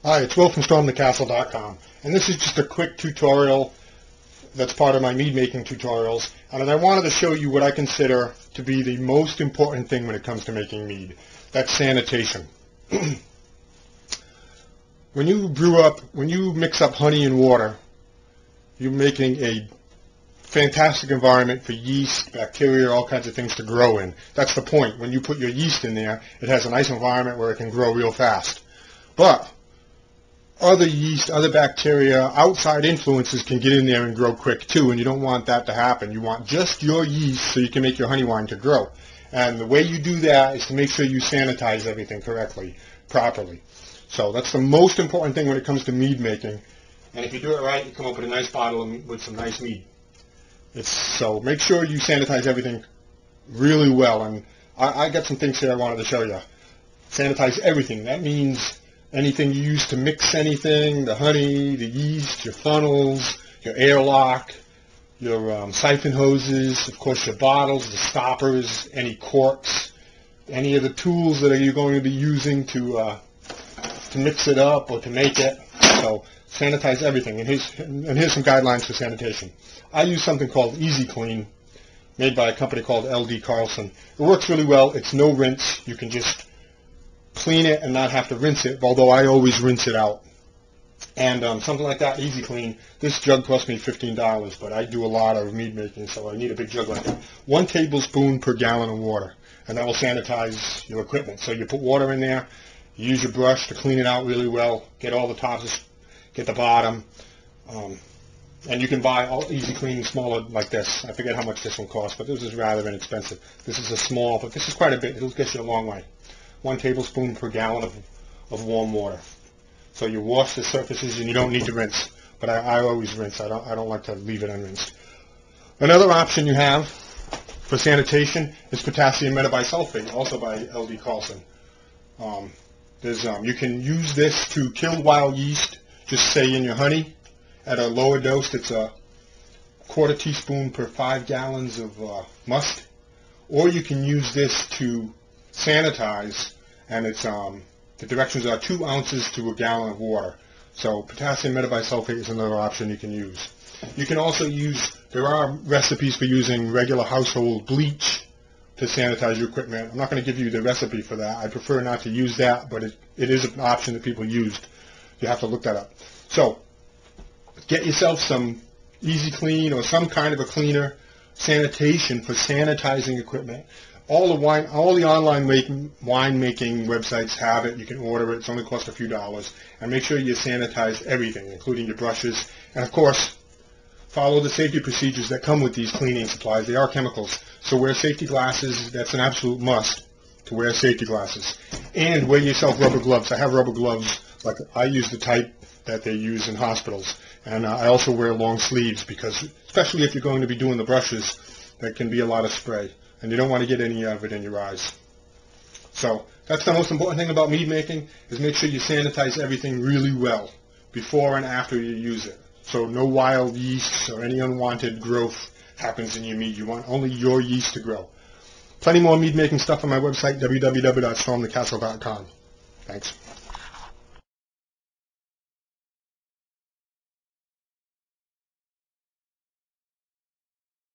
Hi, it's Will from stormthecastle.com, and this is just a quick tutorial that's part of my mead making tutorials, and I wanted to show you what I consider to be the most important thing when it comes to making mead. That's sanitation. When you mix up honey and water, you're making a fantastic environment for yeast, bacteria, all kinds of things to grow in. That's the point. When you put your yeast in there, it has a nice environment where it can grow real fast. But other yeast, other bacteria, outside influences can get in there and grow quick too, and you don't want that to happen. You want just your yeast so you can make your honey wine to grow. And the way you do that is to make sure you sanitize everything correctly, properly. So that's the most important thing when it comes to mead making. And if you do it right, you come up with a nice bottle with some nice mead. So make sure you sanitize everything really well. And I got some things here I wanted to show you. Sanitize everything. That means anything you use to mix anything, the honey, the yeast, your funnels, your airlock, your siphon hoses, of course your bottles, the stoppers, any corks, any of the tools that you're going to be using to mix it up or to make it. So sanitize everything. And here's some guidelines for sanitation. I use something called Easy Clean, made by a company called LD Carlson. It works really well. It's no rinse. You can just clean it and not have to rinse it, although I always rinse it out. And something like that, Easy Clean, this jug cost me $15, but I do a lot of mead making, so I need a big jug like that. 1 tablespoon per gallon of water, and that will sanitize your equipment. So you put water in there, you use your brush to clean it out really well, get all the tops, get the bottom, and you can buy all Easy Clean smaller like this. I forget how much this one costs, but this is rather inexpensive. This is a small, but this is quite a bit. It'll get you a long way. 1 tablespoon per gallon of warm water. So you wash the surfaces and you don't need to rinse. But I always rinse. I don't like to leave it unrinsed. Another option you have for sanitation is potassium metabisulfate, also by LD Carlson. You can use this to kill wild yeast, just say in your honey. At a lower dose, it's a 1/4 teaspoon per 5 gallons of must. Or you can use this to sanitize, and it's the directions are 2 ounces to a gallon of water. So potassium metabisulfate is another option you can use. You can also use, there are recipes for using regular household bleach to sanitize your equipment. I'm not going to give you the recipe for that. I prefer not to use that, but it is an option that people used. You have to look that up. So get yourself some Easy Clean or some kind of a cleaner, sanitation for sanitizing equipment. All the online wine-making websites have it. You can order it. It's only cost a few dollars. And make sure you sanitize everything, including your brushes. And, of course, follow the safety procedures that come with these cleaning supplies. They are chemicals. So wear safety glasses. That's an absolute must to wear safety glasses. And wear yourself rubber gloves. I have rubber gloves. Like I use the type that they use in hospitals. And I also wear long sleeves because, especially if you're going to be doing the brushes, there can be a lot of spray. And you don't want to get any of it in your eyes. So that's the most important thing about mead making, is make sure you sanitize everything really well before and after you use it. So no wild yeasts or any unwanted growth happens in your mead. You want only your yeast to grow. Plenty more mead making stuff on my website, www.stormthecastle.com. Thanks.